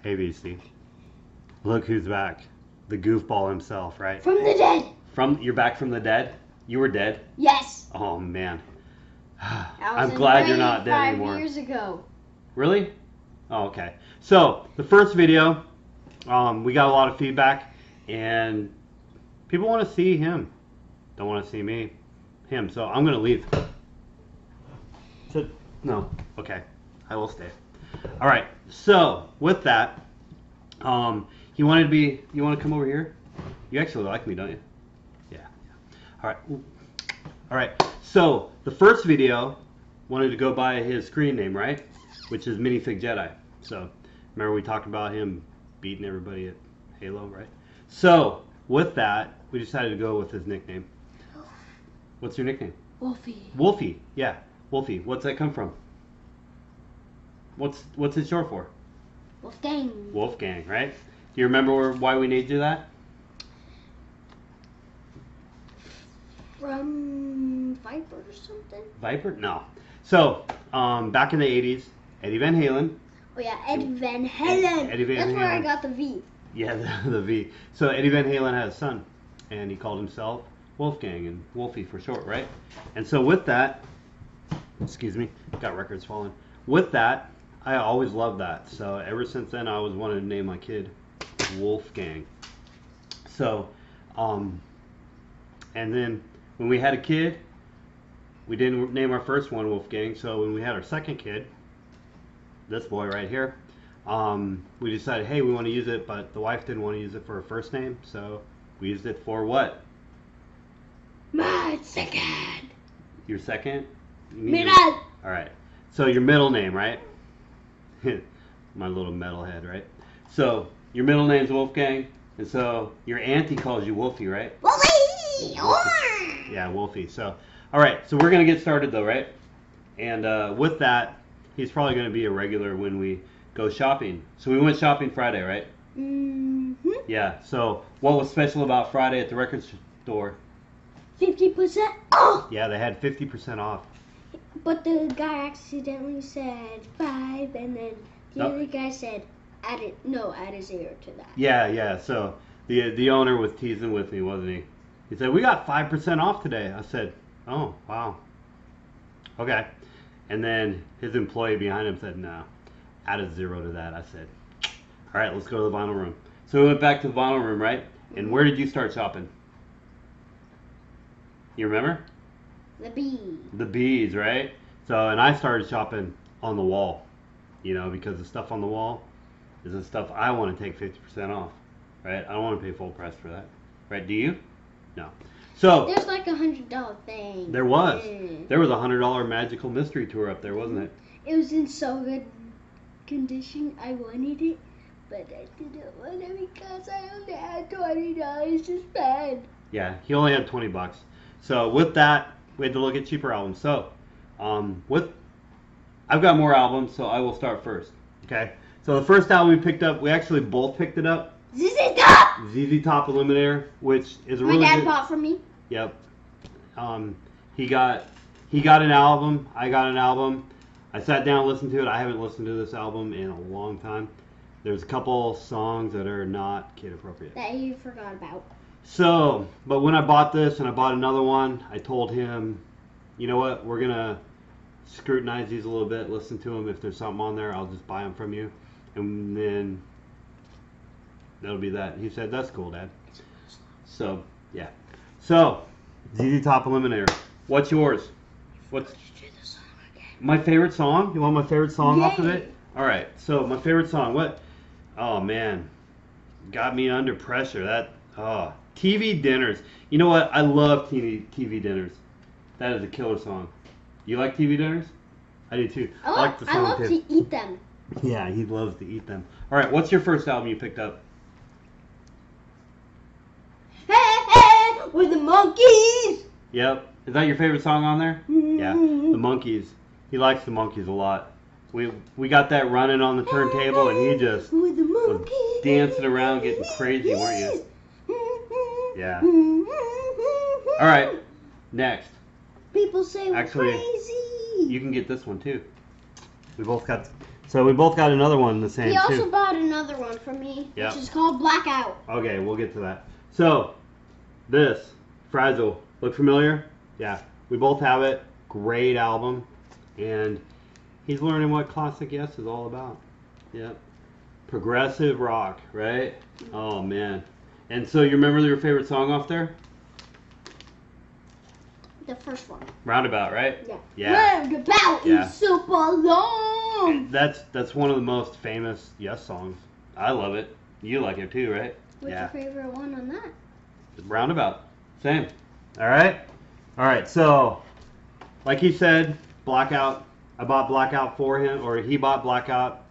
ABC. Look who's back. The goofball himself, right? From the dead. You're back from the dead? You were dead? Yes. Oh, man. I'm glad you're not dead 5 anymore. years ago. Really? Oh, okay. So, the first video, we got a lot of feedback, and people want to see him. Don't want to see me. Him. So, I'm going to leave. No. Okay. I will stay. All right. So, with that, you want to come over here? You actually like me, don't you? Yeah. All right. All right. So, the first video wanted to go by his screen name, right? Which is Minifig Jedi. So, remember we talked about him beating everybody at Halo, right? So, with that, we decided to go with his nickname. What's your nickname? Wolfie. Wolfie. Yeah. Wolfie. What's that come from? What's it short for? Wolfgang. Wolfgang, right? Do you remember why we named you that? From Viper or something? Viper? No. So, back in the 80s, Eddie Van Halen. Oh yeah, Eddie Van Halen. That's where I got the V. Yeah, the V. So Eddie Van Halen had a son, and he called himself Wolfgang, and Wolfie for short, right? And so with that, excuse me, got records falling. With that, I always loved that. So ever since then, I always wanted to name my kid Wolfgang. So, and then when we had a kid, we didn't name our first one Wolfgang. So when we had our second kid, this boy right here, we decided, hey, we want to use it, but the wife didn't want to use it for her first name, so we used it for what? My second. Your second? Middle. All right. So your middle name, right? My little metalhead, right? So your middle name's Wolfgang, and so your auntie calls you Wolfie, right? Wolfie. Yeah, Wolfie. So, all right. So we're gonna get started though, right? And with that, he's probably gonna be a regular when we go shopping. So we went shopping Friday, right? Mm-hmm. Yeah. So what was special about Friday at the record store? 50% off. Yeah, they had 50% off. But the guy accidentally said 5, and then the other guy said add a 0 to that. Yeah. So the owner was teasing with me, wasn't he? He said, we got 5% off today. I said, oh, wow. Okay. And then his employee behind him said, no, add a 0 to that. I said, all right, let's go to the vinyl room. So we went back to the vinyl room, right? And where did you start shopping? You remember? The bees. The bees, right? So, and I started shopping on the wall, because the stuff on the wall is the stuff I want to take 50% off, right? I don't want to pay full price for that, right? Do you? No. So there's like $100 thing. There was. There was $100 magical mystery tour up there, wasn't it? It was in so good condition. I wanted it, but I didn't want it because I only had $20 to spend. Yeah, he only had $20. So with that, we had to look at cheaper albums. So I've got more albums, so I will start first. Okay. So the first album we picked up, we actually both picked it up. ZZ Top. ZZ Top Eliminator, which is a My really dad good. bought for me. Yep. He got an album. I got an album. I sat down and listened to it. I haven't listened to this album in a long time. There's a couple songs that are not kid appropriate. That you forgot about. So, but when I bought this and I bought another one, I told him, you know what, we're going to scrutinize these a little bit, listen to them. If there's something on there, I'll just buy them from you. And then that'll be that. He said, that's cool, Dad. So, yeah. So, ZZ Top Eliminator. What's yours? What's my favorite song? You want my favorite song off of it? All right. So, my favorite song. What? Oh, man. Got me under pressure. TV Dinners. You know what? I love TV Dinners. That is a killer song. You like TV Dinners? I do too. I like the song I love too. to eat them. Yeah, he loves to eat them. All right, what's your first album you picked up? Hey, with the monkeys. Yep. Is that your favorite song on there? Mm-hmm. Yeah, the Monkees. He likes the Monkees a lot. We got that running on the turntable, and he just was dancing around, getting crazy, weren't you? Yeah. All right. Next. People say we're Actually, crazy. You can get this one too. We both got So we both got another one the same He also too. bought another one for me, Yep. which is called Blackout. Okay, we'll get to that. So, this, Fragile, look familiar? Yeah, we both have it. Great album. And he's learning what Classic Yes is all about. Yep. Progressive rock, right? Oh, man. And so you remember your favorite song off there? The first one. Roundabout, right? Yeah. Yeah. Roundabout Yeah. is super long. That's one of the most famous Yes songs. I love it. You like it too, right? What's Yeah. your favorite one on that? Roundabout. Same. All right. All right. So, like he said, Blackout. I bought Blackout for him, or he bought Blackout,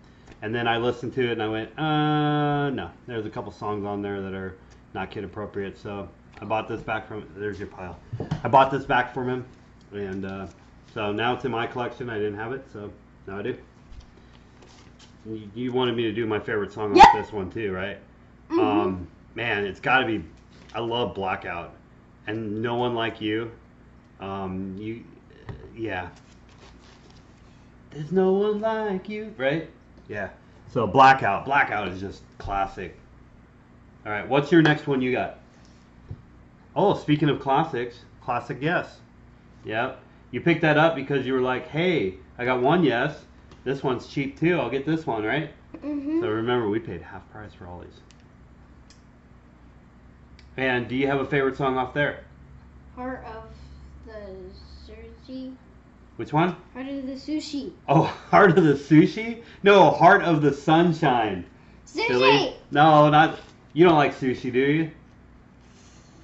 and then I listened to it and I went, no. There's a couple songs on there that are not kid appropriate. So I bought this back from. There's your pile. I bought this back from him, and so now it's in my collection. I didn't have it, so now I do. You wanted me to do my favorite song Yep. off this one too, right? Man, it's got to be. I love Blackout, and No One Like You. Yeah. There's no one like you, right? Yeah. So Blackout. Blackout is just classic. All right, what's your next one you got? Oh, speaking of classics, Classic Yes. Yep. You picked that up because you were like, hey, I got one Yes. This one's cheap too. I'll get this one, right? Mm-hmm. So remember, we paid half price for all these. And do you have a favorite song off there? Heart of the Sushi. Which one? Heart of the Sushi. Oh, Heart of the Sushi? No, Heart of the Sunshine. Sushi! Silly. No, not. You don't like sushi, do you?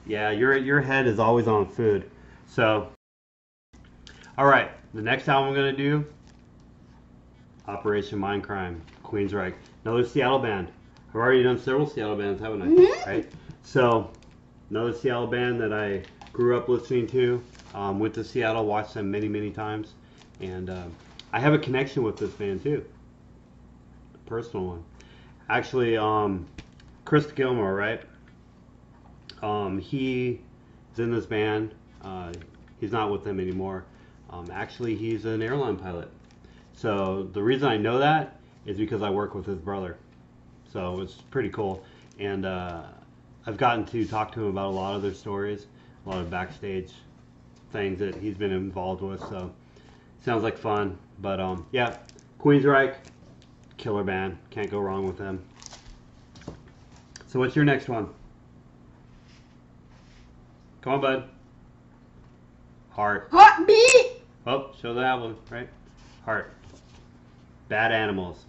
Yeah, your head is always on food. So, all right. The next album I'm gonna do, Operation Mindcrime, Queensryche, another Seattle band. I've already done several Seattle bands, haven't I? Mhm. Right. So, another Seattle band that I grew up listening to. Went to Seattle, watched them many, many times, and I have a connection with this band too. A personal one. Actually, Chris Gilmore, right? He's in this band. He's not with them anymore. Actually, he's an airline pilot. So the reason I know that is because I work with his brother. So it's pretty cool. And I've gotten to talk to him about a lot of their stories, a lot of backstage things that he's been involved with. So sounds like fun. But yeah, Queensryche, killer band. Can't go wrong with them. So what's your next one? Come on, bud. Heart. Heartbeat! Oh, show the album, right? Heart. Bad Animals.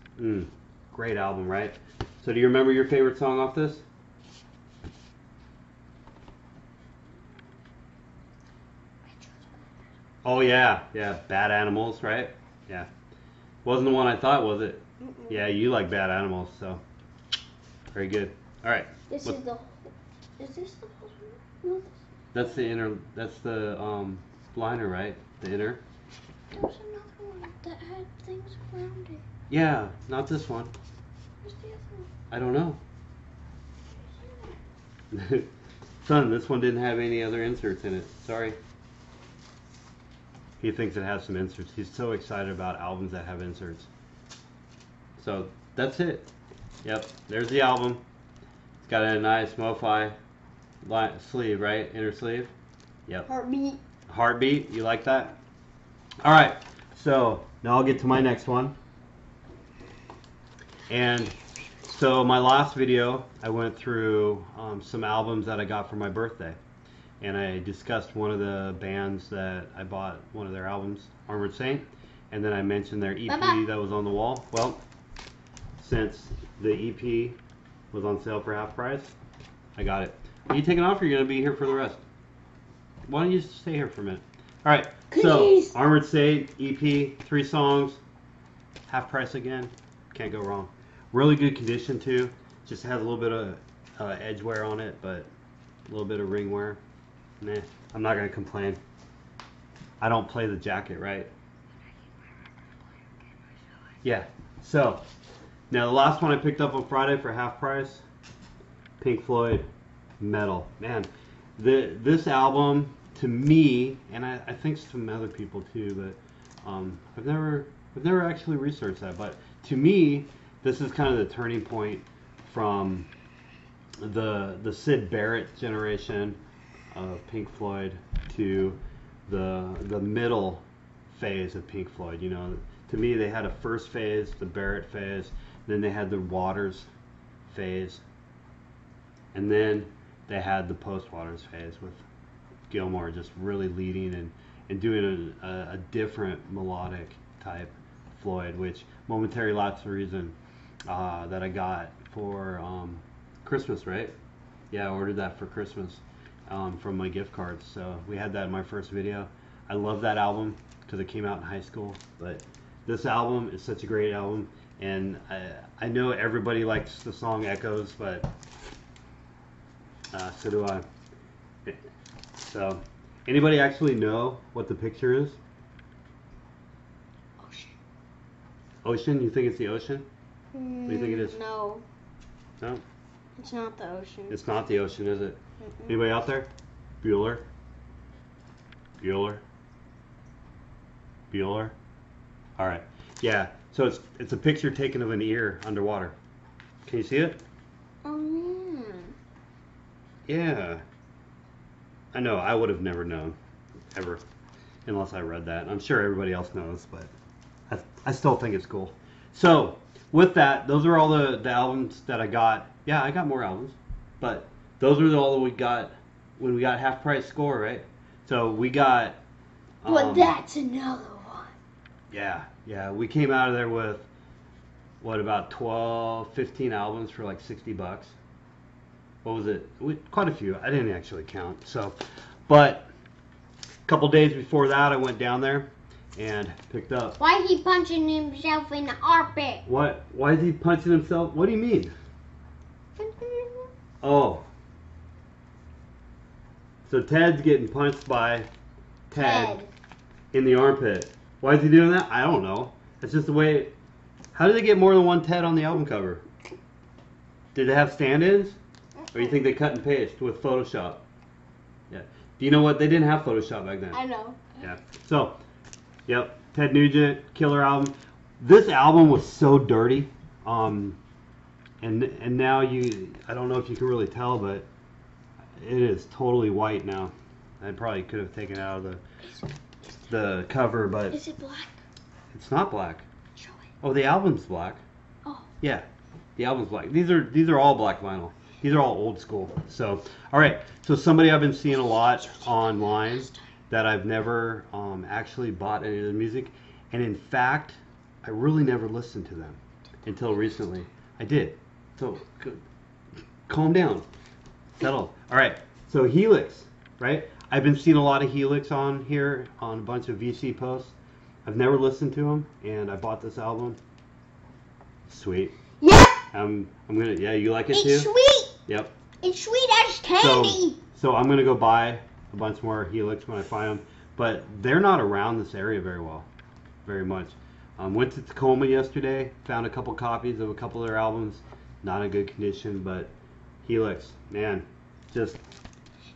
Great album, right? So do you remember your favorite song off this? Oh yeah, Bad Animals, right? Yeah. Wasn't the one I thought, was it? Mm-mm. Yeah, you like Bad Animals, so very good. All right. This Look. is the. Is this the whole? No, That's the inner. That's the liner, right? The inner. there was another one that had things around it. Yeah, not this one. Where's the other one? I don't know. Son, this one didn't have any other inserts in it. Sorry. He thinks it has some inserts. He's so excited about albums that have inserts. So that's it. Yep, there's the album. It's got a nice MoFi sleeve, right? Inner sleeve. Yep. Heartbeat. Heartbeat. You like that? All right. So now I'll get to my next one. And so my last video, I went through some albums that I got for my birthday. And I discussed one of the bands that I bought one of their albums, Armored Saint. And then I mentioned their EP that was on the wall. Well, since the EP was on sale for half price, I got it. Are you taking off or are you going to be here for the rest? Why don't you just stay here for a minute? All right. Please. So, Armored Saint, EP, 3 songs, half price again. Can't go wrong. Really good condition too. Just has a little bit of edge wear on it, but a little bit of ring wear. Nah, I'm not going to complain. I don't play the jacket, right? Yeah. So, now the last one I picked up on Friday for half price, Pink Floyd, Metal. Man, this album, to me, and I think some other people too, but I've never I've never actually researched that, but to me, this is kind of the turning point from the Syd Barrett generation of Pink Floyd to the middle phase of Pink Floyd. You know, to me, they had a first phase, the Barrett phase, then they had the Waters phase, and then they had the post-Waters phase with Gilmour just really leading and doing a different melodic type Floyd, which Momentary Lapse of Reason that I got for Christmas, right? Yeah, I ordered that for Christmas from my gift cards. So we had that in my first video. I love that album because it came out in high school, but this album is such a great album, and I know everybody likes the song Echoes, but so do I. So, anybody actually know what the picture is? Ocean. Ocean? You think it's the ocean? What do you think it is? No. No? It's not the ocean. It's not the ocean, is it? Mm-mm. Anybody out there? Bueller? Bueller? Bueller? Alright. Yeah, so it's a picture taken of an ear underwater. Can you see it? Oh, yeah. Yeah. I know, I would have never known, ever, unless I read that. I'm sure everybody else knows, but I still think it's cool. So, with that, those are all the albums that I got. Yeah, I got more albums, but those are all that we got when we got Half Price Score, right? So, we got... But that's another one. Yeah, we came out of there with, what, about 12, 15 albums for like $60. What was it? Quite a few. I didn't actually count. So, but a couple days before that, I went down there and picked up. Why is he punching himself in the armpit? What? Why is he punching himself? What do you mean? Oh. So Ted's getting punched by Ted in the armpit. Why is he doing that? I don't know. That's just the way. How did they get more than one Ted on the album cover? Did they have stand-ins? Or you think they cut and paste with Photoshop? Yeah. Do you know what? They didn't have Photoshop back then. I know. Yeah. So, yep. Ted Nugent, killer album. This album was so dirty. And now I don't know if you can really tell, but it is totally white now. I probably could have taken it out of the cover, but Is it black? it's not black. Show it. Oh, the album's black. Oh. Yeah. The album's black. These are all black vinyl. These are all old school. So, all right. So somebody I've been seeing a lot online that I've never actually bought any of the music, and in fact, I really never listened to them until recently. I did. So, calm down. Settle. All right. So Helix, right? I've been seeing a lot of Helix on here on a bunch of VC posts. I've never listened to them, and I bought this album. Sweet. Yep. I'm gonna. Yeah, you like it too? It's sweet. Yep. It's sweet as candy. So I'm gonna go buy a bunch more Helix when I find them, but they're not around this area very much. Went to Tacoma yesterday, found a couple copies of a couple of their albums, not in good condition, but Helix, man, just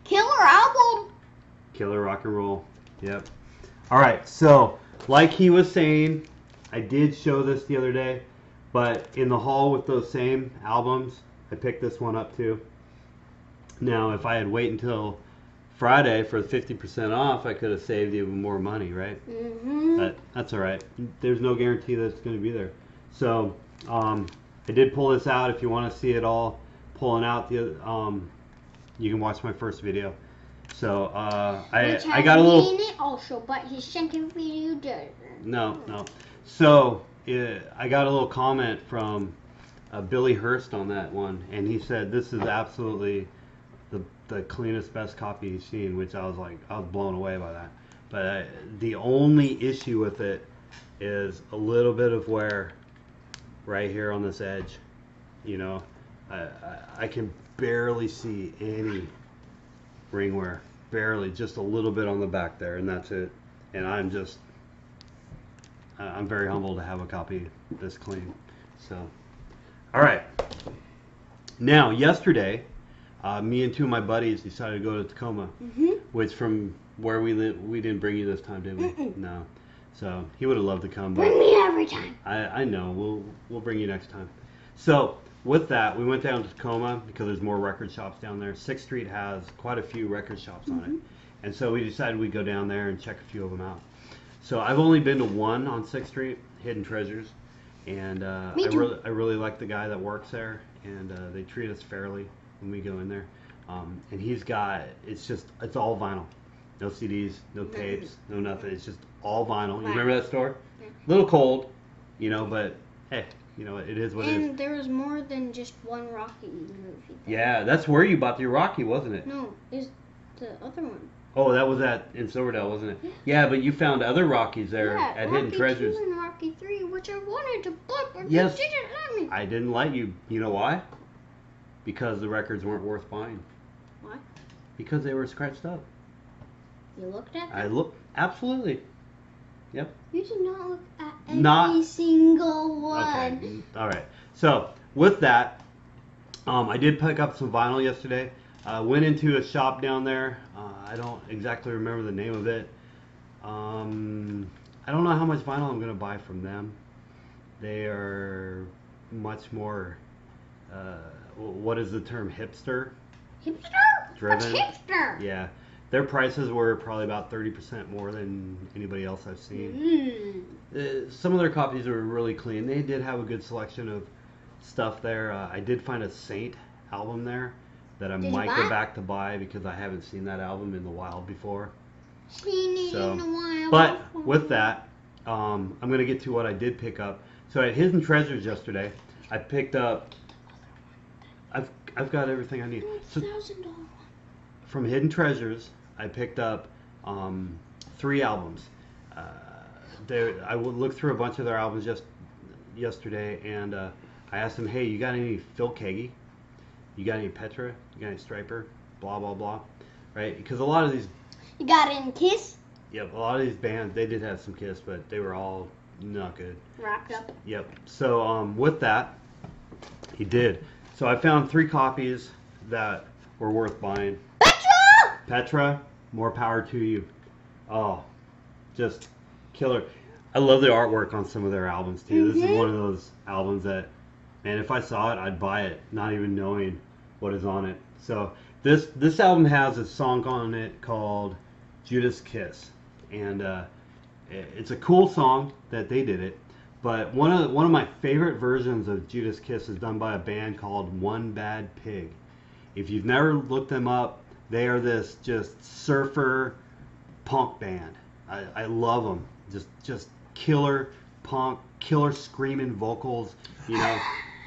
Killer album. killer rock and roll. Yep. All right, so like he was saying, I did show this the other day, but in the haul with those same albums, I picked this one up too. Now, if I had waited until Friday for 50% off, I could have saved even more money, right? Mm-hmm. But that's all right. There's no guarantee that it's going to be there. So I did pull this out. If you want to see it all pulling out, you can watch my first video. So I got a little. In it also, but his second video doesn't. No. So I got a little comment from Billy Hurst on that one, and he said this is absolutely the cleanest, best copy he's seen, which I was blown away by that. But the only issue with it is a little bit of wear right here on this edge. You know, I can barely see any ring wear, barely, just a little bit on the back there, and that's it. And I'm very humbled to have a copy this clean. So, all right. Now, yesterday, me and two of my buddies decided to go to Tacoma, which from where we live, we didn't bring you this time, did we? No. So he would have loved to come. But Bring me every time. I know. We'll bring you next time. So with that, we went down to Tacoma because there's more record shops down there. 6th Street has quite a few record shops on it. And so we decided we'd go down there and check a few of them out. So I've only been to one on 6th Street, Hidden Treasures. And I really like the guy that works there. And they treat us fairly when we go in there. And he's got, it's all vinyl. No CDs, no tapes, no nothing. It's just all vinyl. You remember that store? Yeah. A little cold, but hey, it is what it is. And there was more than just one Rocky movie. Yeah, that's where you bought your Rocky, wasn't it? No, it's the other one. Oh, that was in Silverdale, wasn't it? Yeah, but you found other Rockies there at Rocky Hidden Treasures. 2 and Rocky 3, which I wanted to buy, but Yes. you didn't let me. I didn't let you. You know why? Because the records weren't worth buying. Why? Because they were scratched up. You looked at them? I looked, absolutely. Yep. You did not look at every single one. Okay. All right. So with that, I did pick up some vinyl yesterday. Went into a shop down there. I don't exactly remember the name of it. I don't know how much vinyl I'm going to buy from them. They are much more, what is the term, hipster? Hipster? Driven. What's hipster? Yeah. Their prices were probably about 30% more than anybody else I've seen. Some of their copies were really clean. They did have a good selection of stuff there. I did find a Saint album there that I might go back to buy because I haven't seen that album in the wild before. Seen it in the wild. But with that, I'm going to get to what I did pick up. So at Hidden Treasures yesterday, I picked up. I've got everything I need. So, $1,000. from Hidden Treasures, I picked up 3 albums. I would look through a bunch of their albums just yesterday, and I asked them, "Hey, you got any Phil Keaggy? You got any Petra? You got any Striper? Blah blah blah." Right? Because a lot of these. You got it in Kiss? Yep, a lot of these bands, they did have some Kiss, but they were all not good. Wrapped up. Yep. So with that, he did. So I found 3 copies that were worth buying. Petra, more power to you. Oh, just killer. I love the artwork on some of their albums too. This is one of those albums that, man, if I saw it, I'd buy it, not even knowing what is on it. So this album has a song on it called Judas Kiss, and it's a cool song that they did it. But one of my favorite versions of Judas Kiss is done by a band called One Bad Pig. If you've never looked them up, they are this just surfer punk band. I love them. Just killer punk, killer screaming vocals.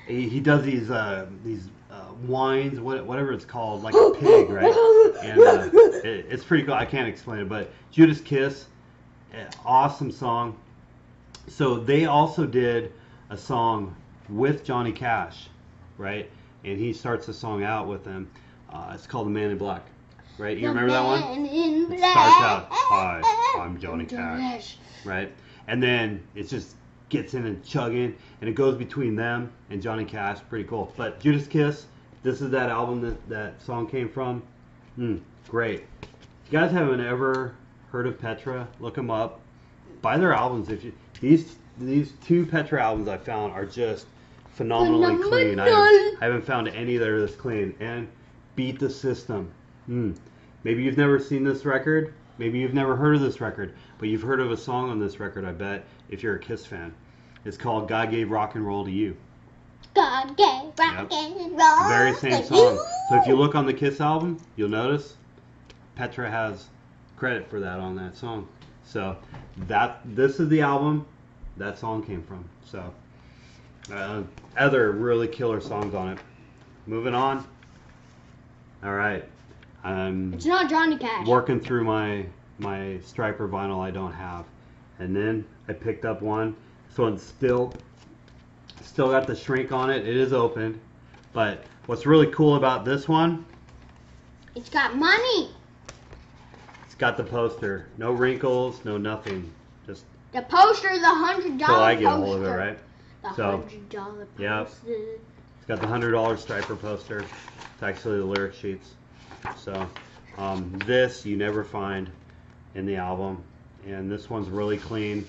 He does these whines, whatever it's called, like a pig, right? And it's pretty cool. I can't explain it, but Judas Kiss, awesome song. So they also did a song with Johnny Cash, right? And he starts the song out with him. It's called The Man in Black, right? You remember that one? It starts out, "Hi, I'm Johnny Cash," right? And then it just gets in and chugging, and it goes between them and Johnny Cash. Pretty cool. But Judas Kiss, this is that album that song came from. Great. If you guys haven't ever heard of Petra, look them up. Buy their albums. These 2 Petra albums I found are just phenomenally clean. I haven't found any that are this clean. And Beat the System. Maybe you've never seen this record. Maybe you've never heard of this record. But you've heard of a song on this record, I bet, if you're a Kiss fan. It's called God Gave Rock and Roll to You. God gave rock and roll. The very same song. So if you look on the Kiss album, you'll notice Petra has credit for that on that song. So this is the album that song came from. So other really killer songs on it. Moving on. All right. It's not Johnny Cash. Working through my Striper vinyl I don't have. And then I picked up one. This one's still got the shrink on it. It is open. But what's really cool about this one, it's got money. it's got the poster. No wrinkles, no nothing. Just The poster, the $100 till I get a poster. hold of it, right? The So, $100 poster. yep. It's got the $100 Striper poster. It's actually the lyric sheets. So this you never find in the album, and this one's really clean.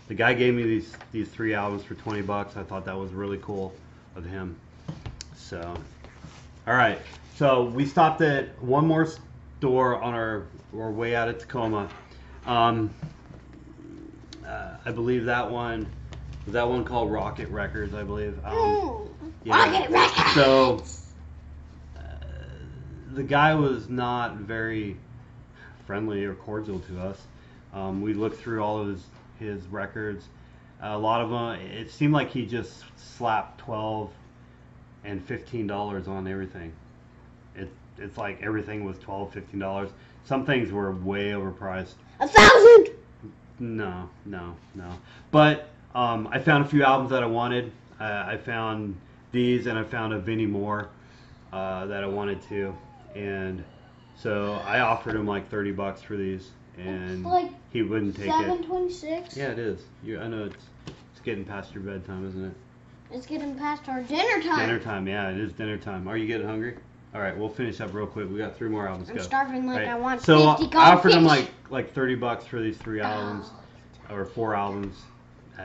The guy gave me these 3 albums for 20 bucks. I thought that was really cool of him. So, all right. So we stopped at one more store on our way out of Tacoma. I believe that one called Rocket Records, I believe. Rocket Records. So the guy was not very friendly or cordial to us. We looked through all of his records. A lot of them, it seemed like he just slapped $12 and $15 on everything. It's like everything was $12, $15. Some things were way overpriced. 1,000. No. But I found a few albums that I wanted. I found these, and I found a Vinnie Moore that I wanted to, and so I offered him like 30 bucks for these, and like he wouldn't take it. 7:26. Yeah, it is. I know it's getting past your bedtime, isn't it? It's getting past our dinner time. Dinner time, yeah, it is dinner time. Are you getting hungry? All right, we'll finish up real quick. We got 3 more albums to I'm go. starving like Right. I want So 50 I offered him goldfish. like 30 bucks for these 3 albums, or 4 albums.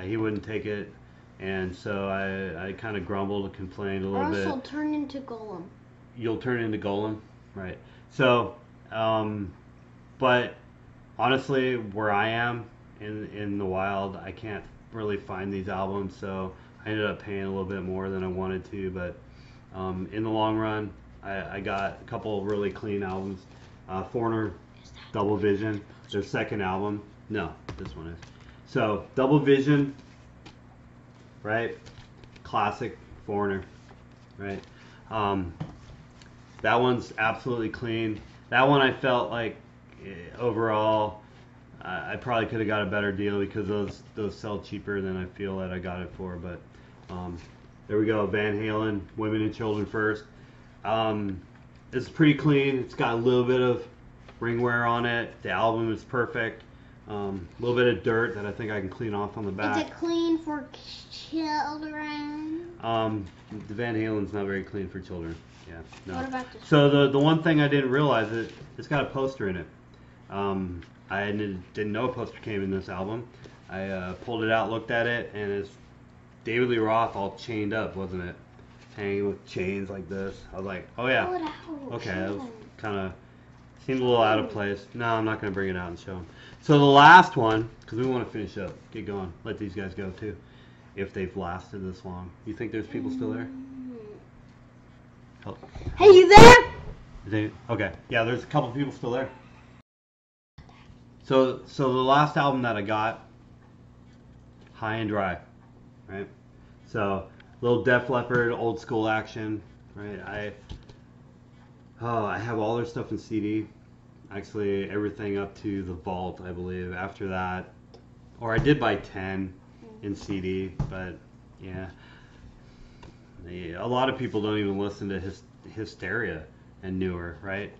He wouldn't take it, and so I kind of grumbled and complained a Or little else bit. I'll turn into Golem. You'll turn into Golem, right? So, but honestly, where I am in the wild, I can't really find these albums, so I ended up paying a little bit more than I wanted to. But in the long run, I got a couple of really clean albums. Foreigner, Double Vision, their second album. No, this one is. So Double Vision, right? Classic Foreigner, right? That one's absolutely clean. That one I felt like overall I probably could have got a better deal because those sell cheaper than I feel that I got it for. But there we go, Van Halen, Women and Children First. It's pretty clean. It's got a little bit of ring wear on it. The album is perfect. A little bit of dirt that I think I can clean off on the back. Is it clean for children? The Van Halen's not very clean for children. Yeah, no. What about this? So the one thing I didn't realize is it's got a poster in it. I didn't know a poster came in this album. I pulled it out, looked at it, and it's David Lee Roth all chained up, wasn't it? Hanging with chains like this. I was like, oh yeah. Okay, that was kind of seemed a little out of place. No, I'm not going to bring it out and show them. So the last one, because we want to finish up, get going, let these guys go too, if they've lasted this long. You think there's people still there? Oh. Hey, you there? Okay, yeah, there's a couple people still there. So the last album that I got, High and Dry, right? So little Def Leppard, old school action, right? I have all their stuff in CD. Actually, everything up to the Vault, I believe. After that, or I did buy 10 in CD, but yeah. A lot of people don't even listen to Hysteria and Newer, right?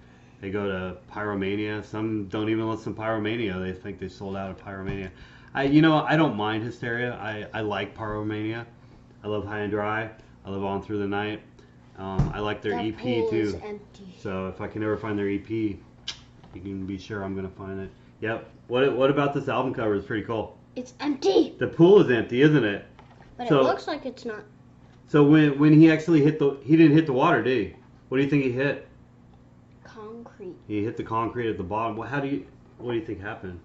They go to Pyromania. Some don't even listen to Pyromania. They think they sold out of Pyromania. I don't mind Hysteria. I like Pyromania. I love High and Dry. I love On Through the Night. I like their EP too. Empty. So if I can ever find their EP, you can be sure I'm gonna find it. Yep. What about this album cover? It's pretty cool. It's empty. The pool is empty, isn't it? But it looks like it's not. So when he actually he didn't hit the water, did he? What do you think he hit? Concrete. He hit the concrete at the bottom. What do you think happened?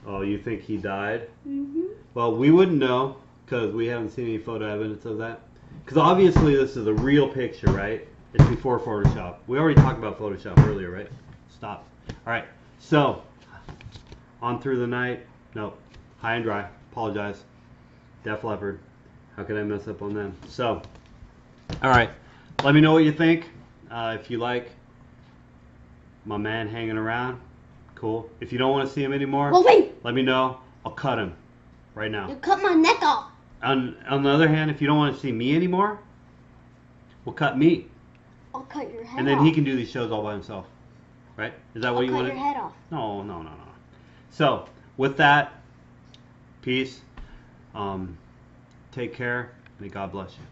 Oh, you think he died? Mhm. Well, we wouldn't know because we haven't seen any photo evidence of that. Because obviously this is a real picture, right? It's before Photoshop. We already talked about Photoshop earlier, right? Stop. All right. So, On Through the Night. Nope. High and Dry. Apologize. Def Leppard. How could I mess up on them? So, all right. Let me know what you think. If you like my man hanging around, cool. If you don't want to see him anymore, Wolfie! let me know. I'll cut him right now. You cut my neck off. On the other hand, if you don't want to see me anymore, we'll cut me. I'll cut your head And then off. he can do these shows all by himself. Right? Is that what you I'll want cut your head off. No. So, with that, peace. Take care. May God bless you.